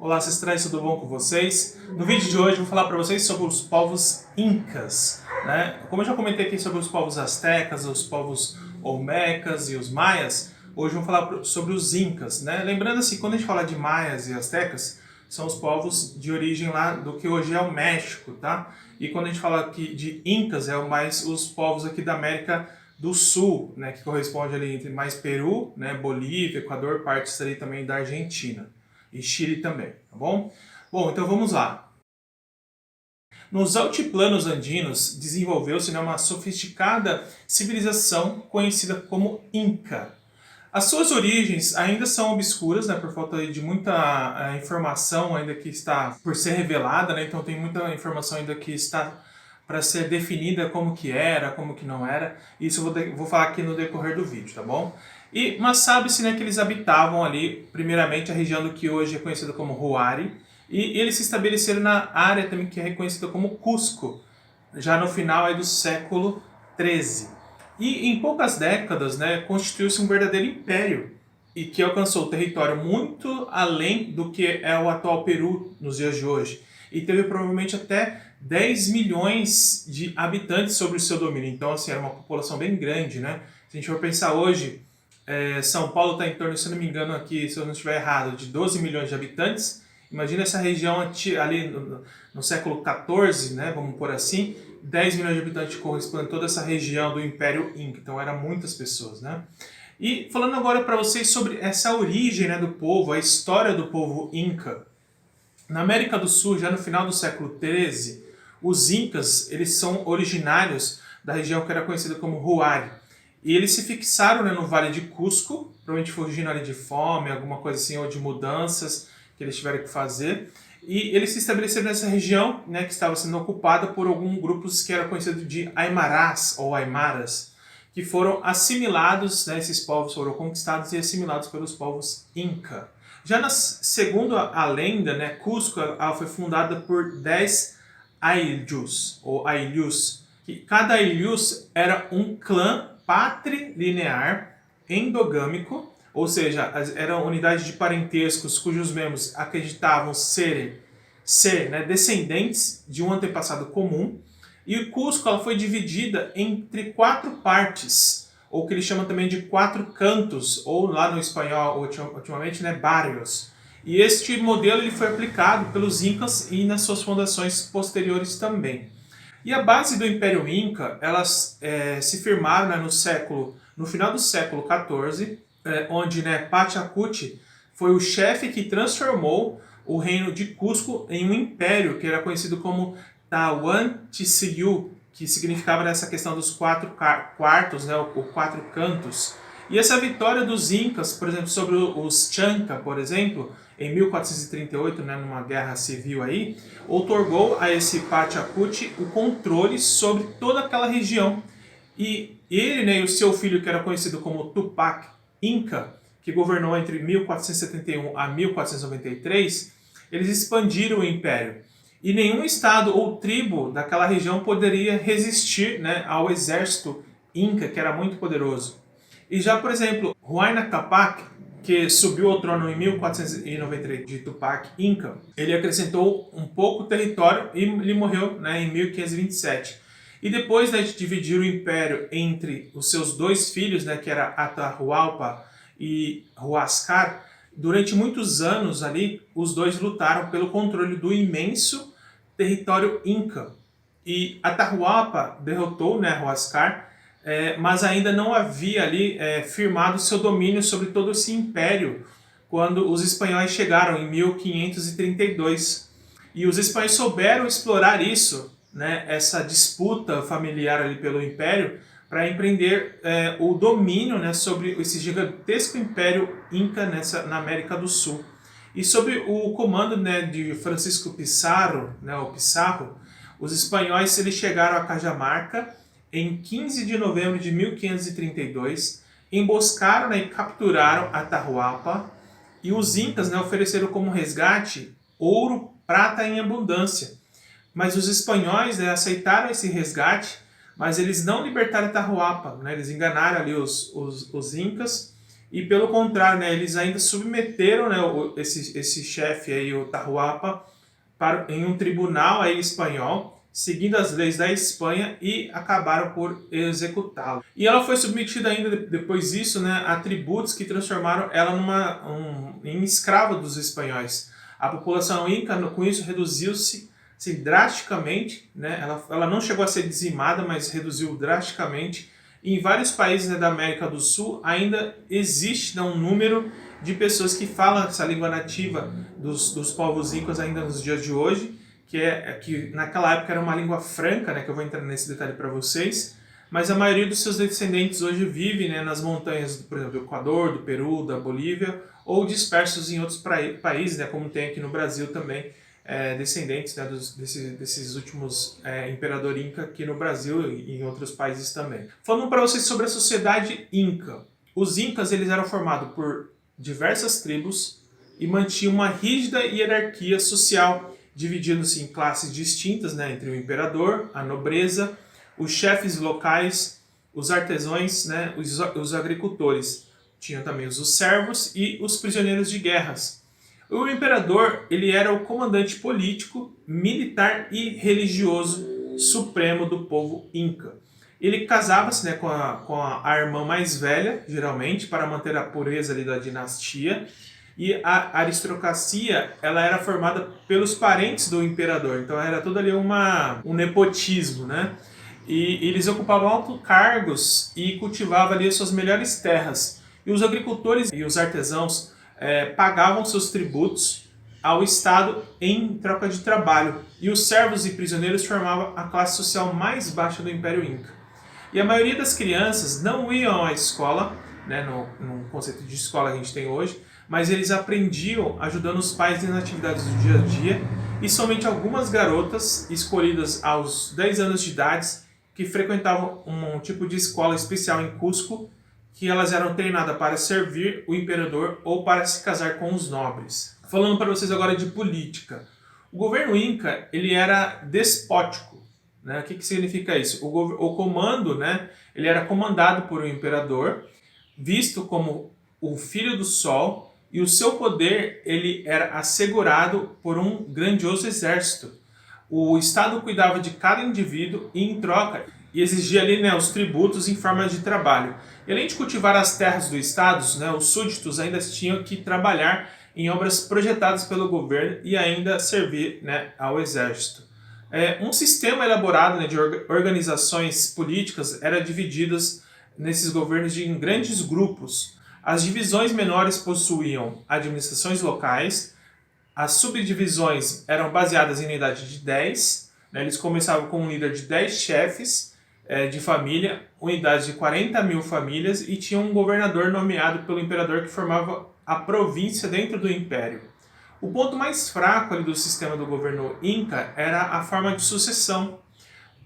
Olá, ancestrais, tudo bom com vocês? No vídeo de hoje eu vou falar para vocês sobre os povos incas, né? Como eu já comentei aqui sobre os povos astecas, os povos olmecas e os maias, hoje eu vou falar sobre os incas, né? Lembrando assim, quando a gente fala de maias e astecas, são os povos de origem lá do que hoje é o México, tá? E quando a gente fala aqui de incas, é mais os povos aqui da América do Sul, né? Que corresponde ali entre mais Peru, né? Bolívia, Equador, partes ali também da Argentina. E Chile também, tá bom? Bom, então vamos lá. Nos altiplanos andinos desenvolveu-se, né, uma sofisticada civilização conhecida como Inca. As suas origens ainda são obscuras, né, por falta de muita informação ainda que está por ser revelada, né, então tem muita informação ainda que está para ser definida como que era, como que não era. Isso eu vou falar aqui no decorrer do vídeo, tá bom? Mas sabe-se, né, que eles habitavam ali, primeiramente, a região do que hoje é conhecida como Huari, e eles se estabeleceram na área também que é reconhecida como Cusco, já no final aí do século XIII. E em poucas décadas, né, constituiu-se um verdadeiro império, e que alcançou território muito além do que é o atual Peru nos dias de hoje. E teve provavelmente até 10 milhões de habitantes sobre o seu domínio. Então, assim, era uma população bem grande, né? Se a gente for pensar hoje, São Paulo está em torno, se não me engano aqui, se eu não estiver errado, de 12 milhões de habitantes. Imagina essa região ali no século XIV, né, vamos por assim, 10 milhões de habitantes correspondem a toda essa região do Império Inca. Então eram muitas pessoas, né? E falando agora para vocês sobre essa origem, né, do povo, a história do povo Inca. Na América do Sul, já no final do século XIII, os Incas eles são originários da região que era conhecida como Huari. E eles se fixaram, né, no Vale de Cusco, provavelmente fugindo ali de fome, alguma coisa assim, ou de mudanças que eles tiveram que fazer. E eles se estabeleceram nessa região, né, que estava sendo ocupada por alguns grupos que eram conhecidos de Aimarás ou Aimaras, que foram assimilados, né, esses povos foram conquistados e assimilados pelos povos Inca. Já segundo a lenda, né, Cusco ela foi fundada por 10 Aylus, ou Aylus, que cada Aylus era um clã patrilinear endogâmico, ou seja, eram unidades de parentescos cujos membros acreditavam ser, né, descendentes de um antepassado comum. E Cusco ela foi dividida entre 4 partes, ou que ele chama também de 4 cantos, ou lá no espanhol, ultimamente, né, barrios. E este modelo ele foi aplicado pelos Incas e nas suas fundações posteriores também. E a base do Império Inca, elas se firmaram, né, no final do século XIV, onde, né, Pachacuti foi o chefe que transformou o reino de Cusco em um império que era conhecido como Tahuantinsuyo, que significava nessa questão dos 4 quartos, né, ou 4 cantos. E essa vitória dos Incas, por exemplo, sobre os Chanca, por exemplo, em 1438, né, numa guerra civil aí, outorgou a esse Pachacuti o controle sobre toda aquela região. E ele, né, e o seu filho, que era conhecido como Tupac Inca, que governou entre 1471 a 1493, eles expandiram o império. E nenhum estado ou tribo daquela região poderia resistir, né, ao exército Inca, que era muito poderoso. E já, por exemplo, Huayna Capac, que subiu ao trono em 1493 de Tupac Inca, ele acrescentou um pouco território e ele morreu, né, em 1527. E depois, né, de dividir o império entre os seus 2 filhos, né, que era Atahualpa e Huáscar, durante muitos anos ali, os 2 lutaram pelo controle do imenso território Inca. E Atahualpa derrotou, né, Huáscar, mas ainda não havia ali firmado seu domínio sobre todo esse império quando os espanhóis chegaram em 1532. E os espanhóis souberam explorar isso, né, essa disputa familiar ali pelo império, para empreender o domínio, né, sobre esse gigantesco império Inca na América do Sul. E sob o comando, né, de Francisco Pizarro, né, o Pizarro, os espanhóis eles chegaram a Cajamarca em 15 de novembro de 1532, emboscaram, né, e capturaram Atahualpa, e os Incas, né, ofereceram como resgate ouro, prata em abundância. Mas os espanhóis, né, aceitaram esse resgate, mas eles não libertaram Atahualpa, né, eles enganaram ali os Incas, e pelo contrário, né, eles ainda submeteram, né, esse chefe aí, o Tahuapa, em um tribunal aí espanhol, seguindo as leis da Espanha, e acabaram por executá-lo. E ela foi submetida ainda depois disso, né, a tributos que transformaram ela em escrava dos espanhóis. A população inca, com isso, reduziu-se drasticamente, né? Ela não chegou a ser dizimada, mas reduziu drasticamente. E em vários países, né, da América do Sul ainda existe, né, um número de pessoas que falam essa língua nativa dos povos incas ainda nos dias de hoje, que naquela época era uma língua franca, né, que eu vou entrar nesse detalhe para vocês, mas a maioria dos seus descendentes hoje vive, né, nas montanhas, por exemplo, do Equador, do Peru, da Bolívia, ou dispersos em outros países, né, como tem aqui no Brasil também, descendentes, né, desses últimos imperador inca aqui no Brasil e em outros países também. Falando para vocês sobre a sociedade inca. Os incas, eles eram formados por diversas tribos e mantinham uma rígida hierarquia social, dividindo-se em classes distintas, né, entre o imperador, a nobreza, os chefes locais, os artesãos, né, os agricultores. Tinham também os servos e os prisioneiros de guerras. O imperador, ele era o comandante político, militar e religioso supremo do povo inca. Ele casava-se, né, com a irmã mais velha, geralmente, para manter a pureza ali da dinastia. E a aristocracia, ela era formada pelos parentes do imperador. Então era tudo ali um nepotismo, né? E eles ocupavam altos cargos e cultivavam ali as suas melhores terras. E os agricultores e os artesãos pagavam seus tributos ao Estado em troca de trabalho. E os servos e prisioneiros formavam a classe social mais baixa do Império Inca. E a maioria das crianças não iam à escola, né, no conceito de escola que a gente tem hoje, mas eles aprendiam ajudando os pais nas atividades do dia a dia, e somente algumas garotas, escolhidas aos 10 anos de idade, que frequentavam um tipo de escola especial em Cusco, que elas eram treinadas para servir o imperador ou para se casar com os nobres. Falando para vocês agora de política. O governo Inca, ele era despótico, né? O que significa isso? O comando, né, ele era comandado por um imperador, visto como o filho do sol, e o seu poder ele era assegurado por um grandioso exército. O Estado cuidava de cada indivíduo e, em troca, exigia ali, né, os tributos em forma de trabalho. E além de cultivar as terras do Estado, né, os súditos ainda tinham que trabalhar em obras projetadas pelo governo e ainda servir, né, ao exército. Um sistema elaborado, né, de organizações políticas era dividido nesses governos em grandes grupos. As divisões menores possuíam administrações locais, as subdivisões eram baseadas em unidade de 10, né, eles começavam com um líder de 10 chefes de família, unidade de 40 mil famílias, e tinha um governador nomeado pelo imperador que formava a província dentro do império. O ponto mais fraco ali do sistema do governo Inca era a forma de sucessão.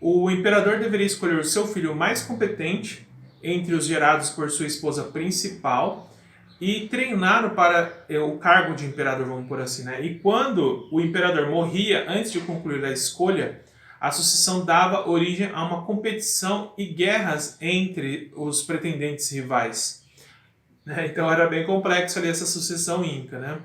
O imperador deveria escolher o seu filho mais competente entre os gerados por sua esposa principal e treiná-lo para o cargo de imperador, vamos por assim, né? E quando o imperador morria antes de concluir a escolha, a sucessão dava origem a uma competição e guerras entre os pretendentes rivais. Então era bem complexo ali essa sucessão inca, né?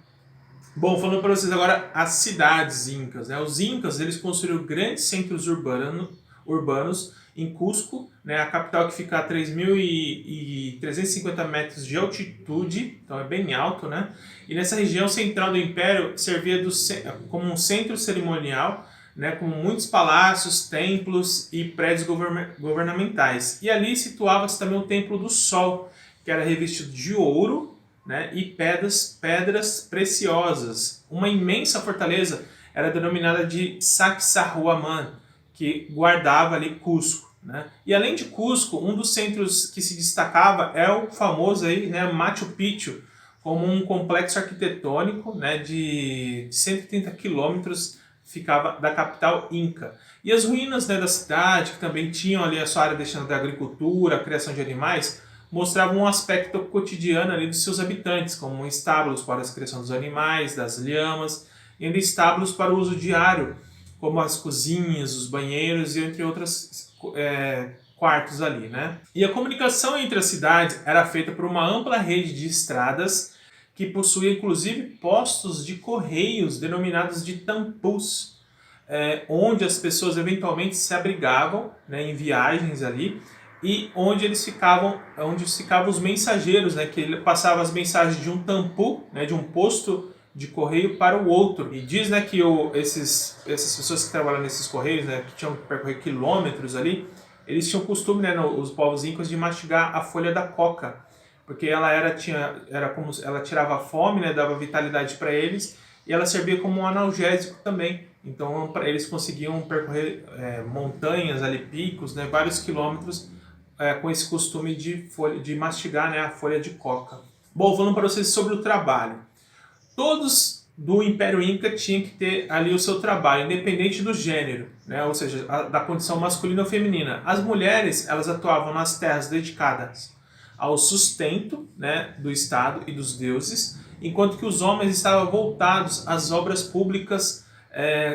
Bom, falando para vocês agora as cidades incas, né? Os incas, eles construíram grandes centros urbanos em Cusco, né? A capital que fica a 3.350 metros de altitude, então é bem alto, né? E nessa região central do império servia como um centro cerimonial, né? Com muitos palácios, templos e prédios governamentais. E ali situava-se também o Templo do Sol, que era revestido de ouro, né, e pedras preciosas. Uma imensa fortaleza era denominada de Sacsayhuaman, que guardava ali Cusco, né? E além de Cusco, um dos centros que se destacava é o famoso aí, né, Machu Picchu, como um complexo arquitetônico, né, de 130 quilômetros, ficava da capital Inca. E as ruínas, né, da cidade, que também tinham ali a sua área destinada à agricultura, à criação de animais, mostravam um aspecto cotidiano ali dos seus habitantes, como estábulos para a criação dos animais, das lhamas, e ainda estábulos para o uso diário, como as cozinhas, os banheiros e entre outras quartos ali, né? E a comunicação entre as cidades era feita por uma ampla rede de estradas que possuía inclusive postos de correios denominados de tampus, onde as pessoas eventualmente se abrigavam, né, em viagens ali, e onde ficavam os mensageiros, né, que ele passava as mensagens de um tampu, né, de um posto de correio para o outro. E diz, né, que essas pessoas que trabalham nesses correios, né, que tinham que percorrer quilômetros ali, eles tinham o costume, né, os povos incas, de mastigar a folha da coca, porque era como ela tirava a fome, né, dava vitalidade para eles, e ela servia como um analgésico também. Então eles conseguiam percorrer montanhas ali, picos, né, vários quilômetros, com esse costume de mastigar, né, a folha de coca. Bom, falando para vocês sobre o trabalho. Todos do Império Inca tinham que ter ali o seu trabalho, independente do gênero, né? Ou seja, da condição masculina ou feminina. As mulheres, elas atuavam nas terras dedicadas ao sustento, né, do Estado e dos deuses, enquanto que os homens estavam voltados às obras públicas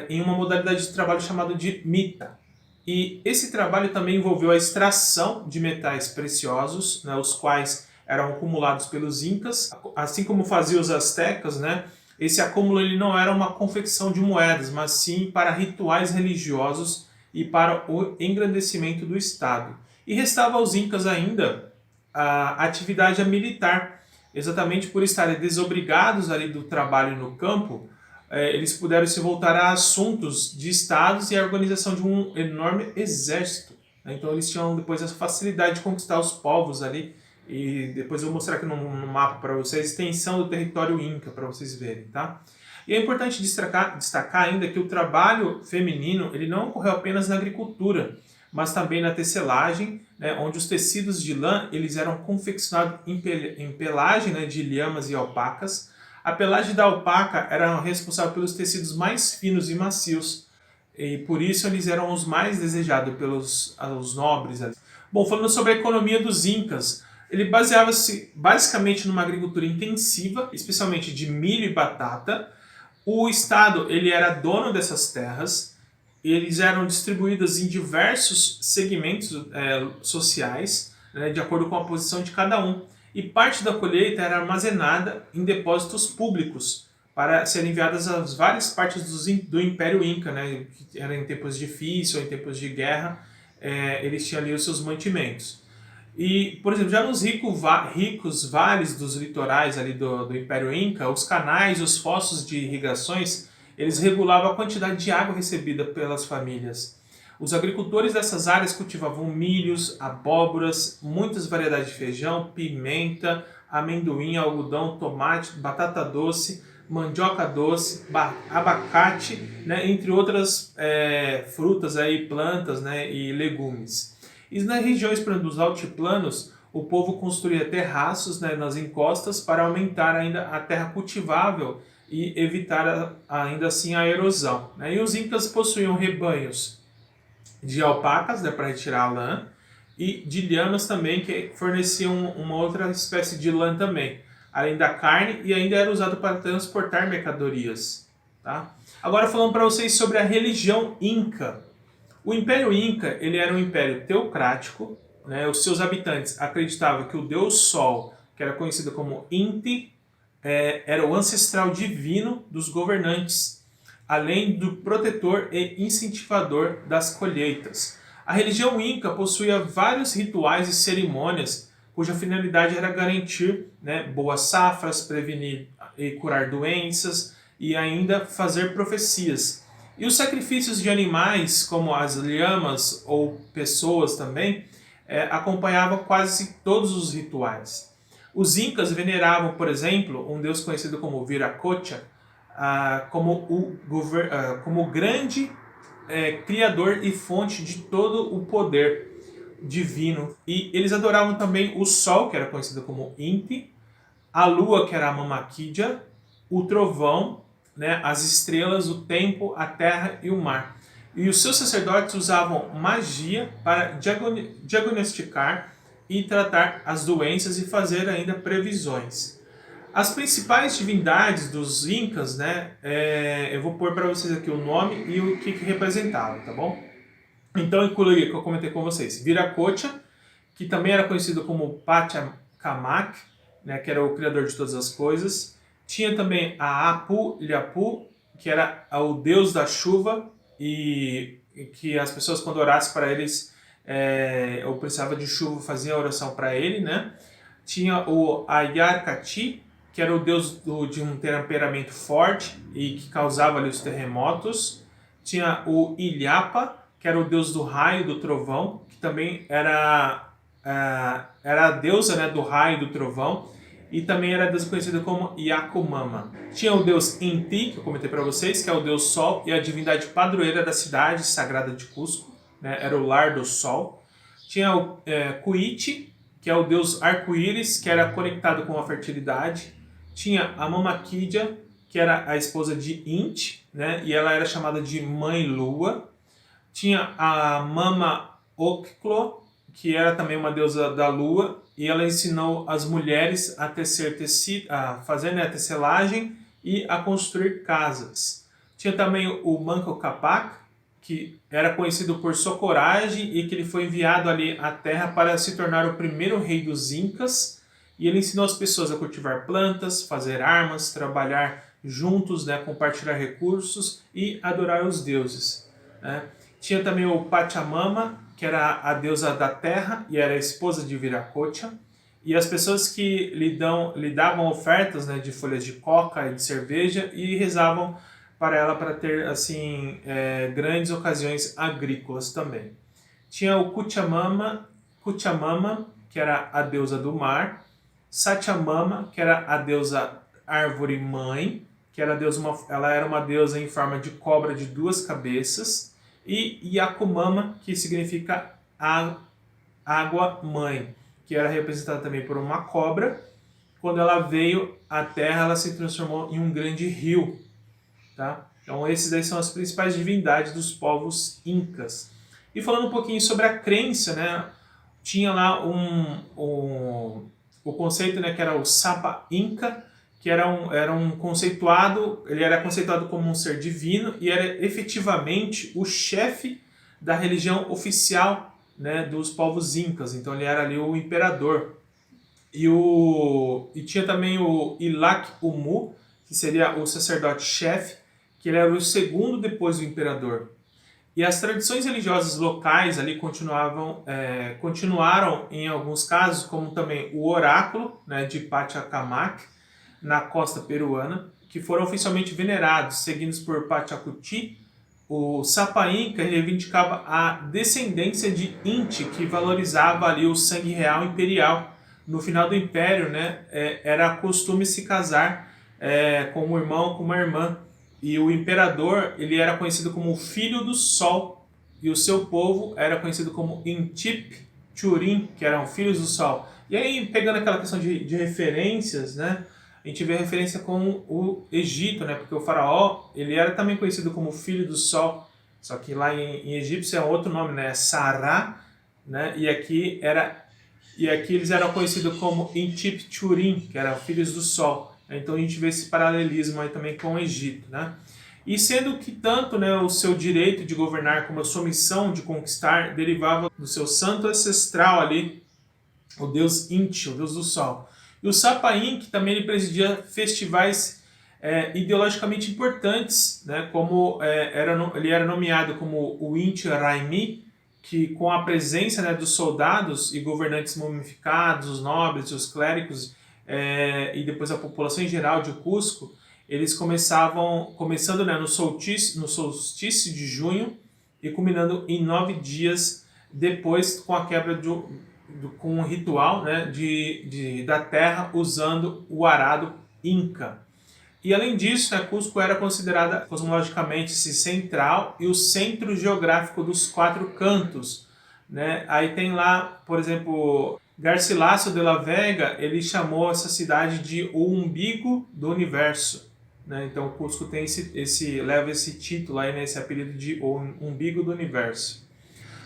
em uma modalidade de trabalho chamado de mita. E esse trabalho também envolveu a extração de metais preciosos, né, os quais eram acumulados pelos incas, assim como faziam os astecas, né? Esse acúmulo ele não era uma confecção de moedas, mas sim para rituais religiosos e para o engrandecimento do Estado. E restava aos incas ainda a atividade militar, exatamente por estarem desobrigados ali do trabalho no campo. Eles puderam se voltar a assuntos de estados e a organização de um enorme exército. Então eles tinham depois a facilidade de conquistar os povos ali. E depois eu vou mostrar aqui no mapa para vocês a extensão do território Inca, para vocês verem, tá? E é importante destacar ainda que o trabalho feminino ele não ocorreu apenas na agricultura, mas também na tecelagem, né, onde os tecidos de lã eles eram confeccionados em pelagem, né, de lhamas e alpacas. A pelagem da alpaca era responsável pelos tecidos mais finos e macios, e por isso eles eram os mais desejados pelos nobres. Bom, falando sobre a economia dos Incas, ele baseava-se basicamente numa agricultura intensiva, especialmente de milho e batata. O Estado ele era dono dessas terras, eles eram distribuídos em diversos segmentos sociais, né, de acordo com a posição de cada um. E parte da colheita era armazenada em depósitos públicos para serem enviadas às várias partes do Império Inca, né, que era em tempos difíceis ou em tempos de guerra, eles tinham ali os seus mantimentos. E, por exemplo, já nos ricos vales dos litorais ali do Império Inca, os canais, os fossos de irrigações, eles regulavam a quantidade de água recebida pelas famílias. Os agricultores dessas áreas cultivavam milhos, abóboras, muitas variedades de feijão, pimenta, amendoim, algodão, tomate, batata doce, mandioca doce, abacate, né, entre outras frutas, plantas, né, e legumes. E nas regiões dos altiplanos, o povo construía terraços, né, nas encostas para aumentar ainda a terra cultivável e evitar ainda assim a erosão, né? E os incas possuíam rebanhos de alpacas, né, para retirar a lã, e de lhamas também, que forneciam uma outra espécie de lã também, além da carne, e ainda era usado para transportar mercadorias. Tá? Agora falando para vocês sobre a religião Inca. O Império Inca ele era um império teocrático, né? Os seus habitantes acreditavam que o deus Sol, que era conhecido como Inti, era o ancestral divino dos governantes, além do protetor e incentivador das colheitas. A religião Inca possuía vários rituais e cerimônias cuja finalidade era garantir, né, boas safras, prevenir e curar doenças e ainda fazer profecias. E os sacrifícios de animais, como as lhamas ou pessoas também, acompanhavam quase todos os rituais. Os incas veneravam, por exemplo, um deus conhecido como Viracocha, como o grande criador e fonte de todo o poder divino. E eles adoravam também o sol, que era conhecido como Inti, a lua, que era a Mamakidja, o trovão, né, as estrelas, o tempo, a terra e o mar. E os seus sacerdotes usavam magia para diagnosticar e tratar as doenças e fazer ainda previsões. As principais divindades dos Incas, né, eu vou pôr para vocês aqui o nome e o que representavam, tá bom? Então inclui, que eu comentei com vocês, Viracocha, que também era conhecido como Pachacamac, né, que era o criador de todas as coisas. Tinha também a Apu Lhapu, que era o deus da chuva, e que as pessoas, quando orassem para eles, ou precisava de chuva, faziam a oração para ele, né? Tinha o Ayarkati, que era o deus de um temperamento forte e que causava ali os terremotos. Tinha o Ilhapa, que era o deus do raio, do trovão, que também era a deusa, né, do raio e do trovão, e também era deusa conhecida como Yakumama. Tinha o deus Inti, que eu comentei para vocês, que é o deus sol e a divindade padroeira da cidade sagrada de Cusco, né, era o lar do sol. Tinha o Kuichi, que é o deus arco-íris, que era conectado com a fertilidade. Tinha a Mama Kidia, que era a esposa de Inti, né, e ela era chamada de Mãe Lua. Tinha a Mama Oklo, que era também uma deusa da lua, e ela ensinou as mulheres a tecer tecido, a fazer, né, a tecelagem e a construir casas. Tinha também o Manco Capac, que era conhecido por sua coragem e que ele foi enviado ali à terra para se tornar o primeiro rei dos Incas, e ele ensinou as pessoas a cultivar plantas, fazer armas, trabalhar juntos, né, compartilhar recursos e adorar os deuses, né? Tinha também o Pachamama, que era a deusa da terra e era a esposa de Viracocha. E as pessoas que lhe davam ofertas, né, de folhas de coca e de cerveja e rezavam para ela para ter assim grandes ocasiões agrícolas também. Tinha o Kuchamama, que era a deusa do mar. Sachamama, que era a deusa árvore mãe, que era ela era uma deusa em forma de cobra de 2 cabeças. E Yakumama, que significa água-mãe, que era representada também por uma cobra. Quando ela veio à Terra, ela se transformou em um grande rio. Tá? Então, esses daí são as principais divindades dos povos incas. E falando um pouquinho sobre a crença, né? Tinha lá o conceito, né, que era o Sapa Inca, que era um conceituado, ele era conceituado como um ser divino e era efetivamente o chefe da religião oficial, né, dos povos incas. Então ele era ali o imperador. E tinha também o Ilak Umu, que seria o sacerdote-chefe, que ele era o segundo depois do imperador. E as tradições religiosas locais ali continuaram em alguns casos, como também o oráculo, né, de Pachacamac, na costa peruana, que foram oficialmente venerados, seguidos por Pachacuti. O Sapa Inca reivindicava a descendência de Inti, que valorizava ali o sangue real imperial. No final do império, né, era costume se casar com um irmão ou com uma irmã. E o imperador, ele era conhecido como o Filho do Sol, e o seu povo era conhecido como Intip Churin, que eram filhos do Sol. E aí, pegando aquela questão de referências, né, a gente vê a referência com o Egito, né, porque o faraó, ele era também conhecido como Filho do Sol, só que lá em egípcio é outro nome, né, Sará, né, e aqui eles eram conhecidos como Intip Churin, que eram filhos do Sol. Então a gente vê esse paralelismo aí também com o Egito, né? E sendo que tanto, né, o seu direito de governar como a sua missão de conquistar derivava do seu santo ancestral ali, o deus Inti, o deus do sol. E o Sapa Inca também ele presidia festivais ideologicamente importantes, né, como ele era nomeado como o Inti Raimi, que com a presença, né, dos soldados e governantes mumificados, os nobres, os clérigos, e depois a população em geral de Cusco, eles começando, né, no solstício de junho e culminando em 9 dias depois com a quebra com um ritual, né, da terra usando o arado Inca. E além disso, né, Cusco era considerada cosmologicamente central e o centro geográfico dos 4 cantos, né? Aí tem lá, por exemplo, Garcilaso de la Vega, ele chamou essa cidade de o umbigo do universo, né? Então Cusco tem leva esse título aí, né, esse apelido de o umbigo do universo.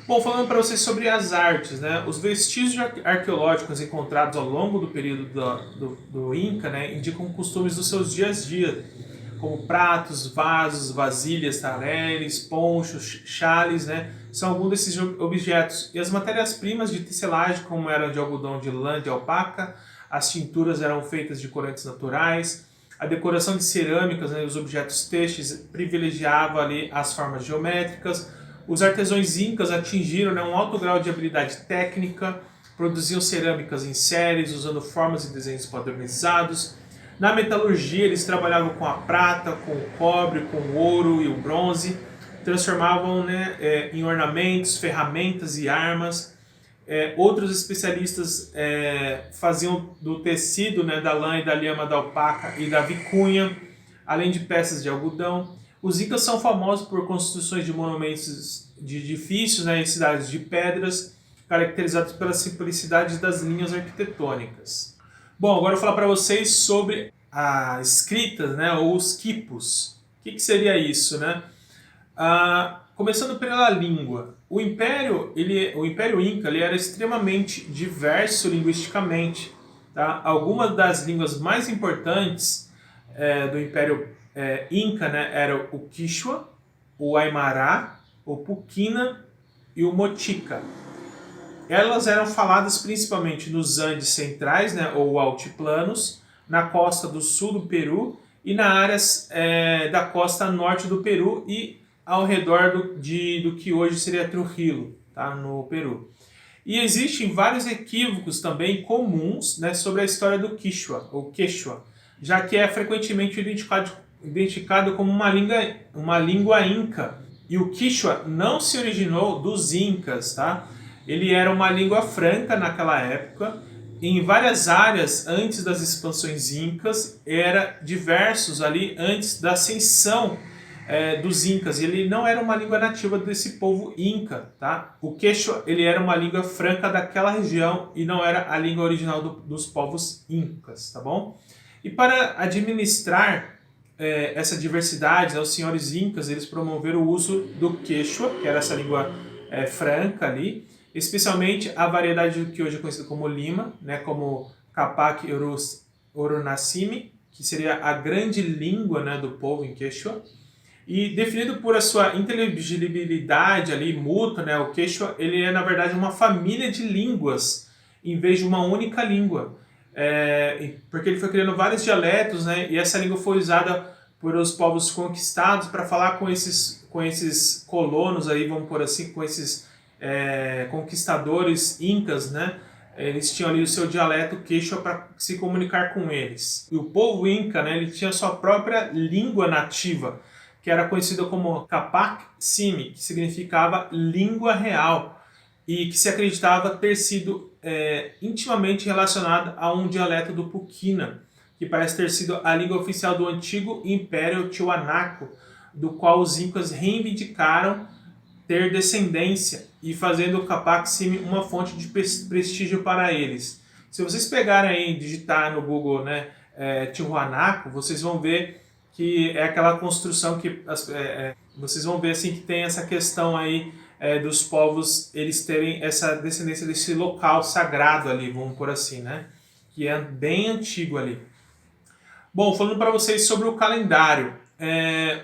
Bom, falando para vocês sobre as artes, né? Os vestígios arqueológicos encontrados ao longo do período do Inca, né, indicam costumes dos seus dias a dia, como pratos, vasos, vasilhas, talheres, ponchos, chales, né, são alguns desses objetos. E as matérias-primas de tecelagem, como eram de algodão de lã de alpaca, as tinturas eram feitas de corantes naturais, a decoração de cerâmicas, né, os objetos têxteis privilegiava ali as formas geométricas. Os artesãos incas atingiram, né, um alto grau de habilidade técnica, produziam cerâmicas em séries, usando formas e desenhos padronizados. Na metalurgia, eles trabalhavam com a prata, com o cobre, com o ouro e o bronze, transformavam, né, em ornamentos, ferramentas e armas. Outros especialistas faziam do tecido, né, da lã e da lhama da alpaca e da vicunha, além de peças de algodão. Os incas são famosos por construções de monumentos de edifícios, né, em cidades de pedras, caracterizados pela simplicidade das linhas arquitetônicas. Bom, agora eu vou falar para vocês sobre a escrita, né, ou os quipos. O que seria isso, né? Começando pela língua. O Império Inca ele era extremamente diverso linguisticamente. Tá? Algumas das línguas mais importantes do Império Inca, né, eram o Quichua, o Aymara, o Puquina e o Mochica. Elas eram faladas principalmente nos Andes centrais, né, ou altiplanos, na costa do sul do Peru e nas áreas da costa norte do Peru e ao redor do que hoje seria Trujillo, tá, no Peru. E existem vários equívocos também comuns, né, sobre a história do Quichua, ou Quechua, já que é frequentemente identificado como uma língua inca. E o Quichua não se originou dos incas, tá? Ele era uma língua franca naquela época. Em várias áreas antes das expansões incas, era diversos ali antes da ascensão dos incas. Ele não era uma língua nativa desse povo inca, tá? O Quechua, ele era uma língua franca daquela região e não era a língua original dos povos incas, tá bom? E para administrar essa diversidade, né, os senhores incas, eles promoveram o uso do Quechua, que era essa língua franca ali, especialmente a variedade do que hoje é conhecido como Lima, né, como Capac Orunacimi, que seria a grande língua, né, do povo em Quechua. E definido por a sua inteligibilidade ali mútua, né, o Quechua ele é na verdade uma família de línguas em vez de uma única língua, porque ele foi criando vários dialetos, né, e essa língua foi usada por os povos conquistados para falar com esses colonos aí, vamos por assim, com esses conquistadores incas, né? Eles tinham ali o seu dialeto quechua para se comunicar com eles. E o povo inca, né, ele tinha sua própria língua nativa, que era conhecida como Capac Simi, que significava língua real, e que se acreditava ter sido intimamente relacionada a um dialeto do Puquina, que parece ter sido a língua oficial do antigo Império Tiwanaku, do qual os incas reivindicaram ter descendência e fazendo o Capac Simi uma fonte de prestígio para eles. Se vocês pegarem aí e digitar no Google, né, Tiwanaku, vocês vão ver que é aquela construção que vocês vão ver assim que tem essa questão aí dos povos eles terem essa descendência desse local sagrado ali, vamos por assim, né, que é bem antigo ali. Bom, falando para vocês sobre o calendário.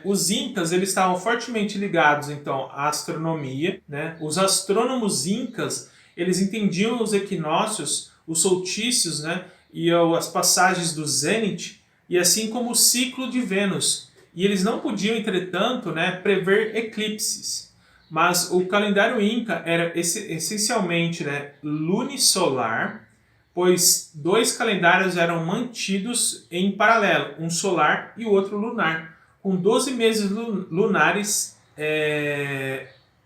Os incas eles estavam fortemente ligados então à astronomia, né? Os astrônomos incas eles entendiam os equinócios, os solstícios, né? E as passagens do zênite e assim como o ciclo de Vênus. E eles não podiam, entretanto, né, prever eclipses. Mas o calendário inca era essencialmente, né, lunisolar, pois dois calendários eram mantidos em paralelo, um solar e o outro lunar. Com 12 meses lunares,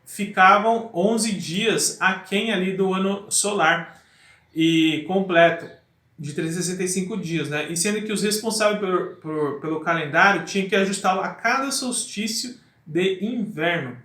ficavam 11 dias aquém ali do ano solar e completo, de 365 dias, né? E sendo que os responsáveis pelo calendário tinham que ajustá-lo a cada solstício de inverno.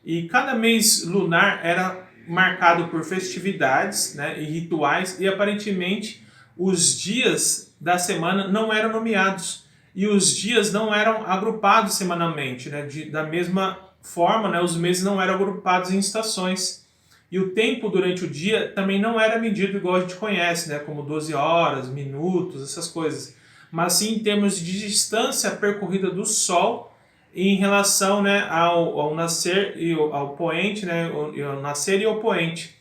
E cada mês lunar era marcado por festividades, né, e rituais, e aparentemente os dias da semana não eram nomeados. E os dias não eram agrupados semanalmente, né? Da mesma forma, né, os meses não eram agrupados em estações. E o tempo durante o dia também não era medido igual a gente conhece, né, como 12 horas, minutos, essas coisas. Mas sim em termos de distância percorrida do Sol em relação, né, ao nascer e ao poente, né, ao nascer e ao poente.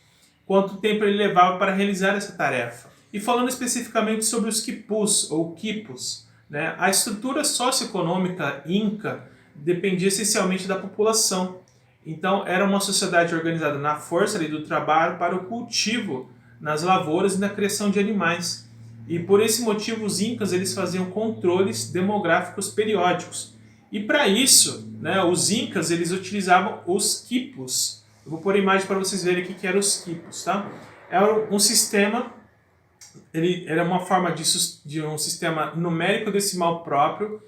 Quanto tempo ele levava para realizar essa tarefa. E falando especificamente sobre os quipus ou quipus, né, a estrutura socioeconômica inca dependia essencialmente da população. Então, era uma sociedade organizada na força ali, do trabalho para o cultivo nas lavouras e na criação de animais. E por esse motivo, os incas eles faziam controles demográficos periódicos. E para isso, né, os incas eles utilizavam os quipus. Eu vou pôr a imagem para vocês verem o que eram os quipus. Tá? Era um sistema, ele era uma forma de um sistema numérico decimal próprio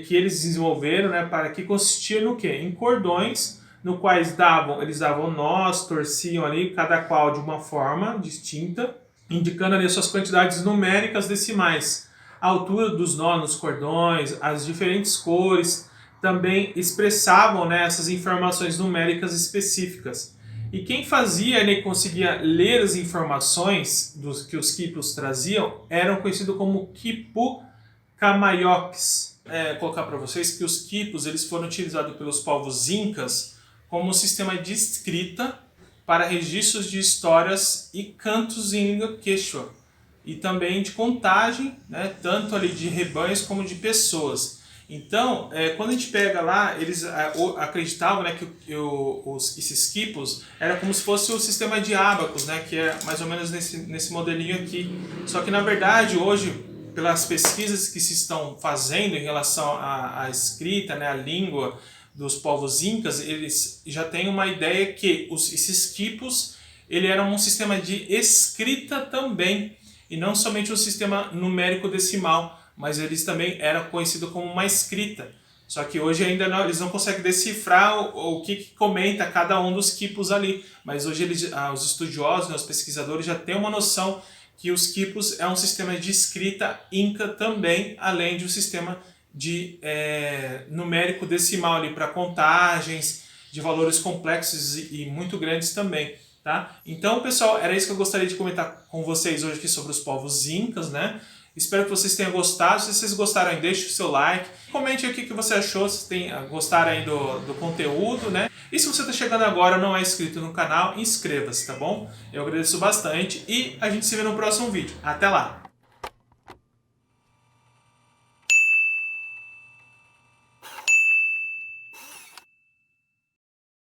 que eles desenvolveram, né, para que consistia no quê? Em cordões, no quais eles davam nós, torciam ali, cada qual de uma forma distinta, indicando ali as suas quantidades numéricas decimais, a altura dos nós nos cordões, as diferentes cores, também expressavam, né, essas informações numéricas específicas. E quem fazia e conseguia ler as informações que os quipus traziam eram conhecidos como quipu Kamaioques. Colocar para vocês que os quipus eles foram utilizados pelos povos incas como um sistema de escrita para registros de histórias e cantos em língua quechua e também de contagem, né, tanto ali de rebanhos como de pessoas. Então, quando a gente pega lá, eles acreditavam, né, que esses quipus era como se fosse o sistema de ábacos, né, que é mais ou menos nesse modelinho aqui. Só que na verdade hoje, pelas pesquisas que se estão fazendo em relação à escrita, né, à língua dos povos incas, eles já têm uma ideia que esses quipus ele era um sistema de escrita também, e não somente um sistema numérico decimal, mas eles também eram conhecidos como uma escrita. Só que hoje ainda não, eles não conseguem decifrar o que comenta cada um dos quipus ali. Mas hoje os estudiosos, né, os pesquisadores já têm uma noção que os quipus é um sistema de escrita inca também, além de um sistema de numérico decimal ali para contagens de valores complexos e muito grandes também. Tá? Então, pessoal, era isso que eu gostaria de comentar com vocês hoje aqui sobre os povos incas, né? Espero que vocês tenham gostado. Se vocês gostaram, deixe o seu like. Comente aí o que você achou, se gostaram aí do conteúdo, né? E se você está chegando agora e não é inscrito no canal, inscreva-se, tá bom? Eu agradeço bastante e a gente se vê no próximo vídeo. Até lá!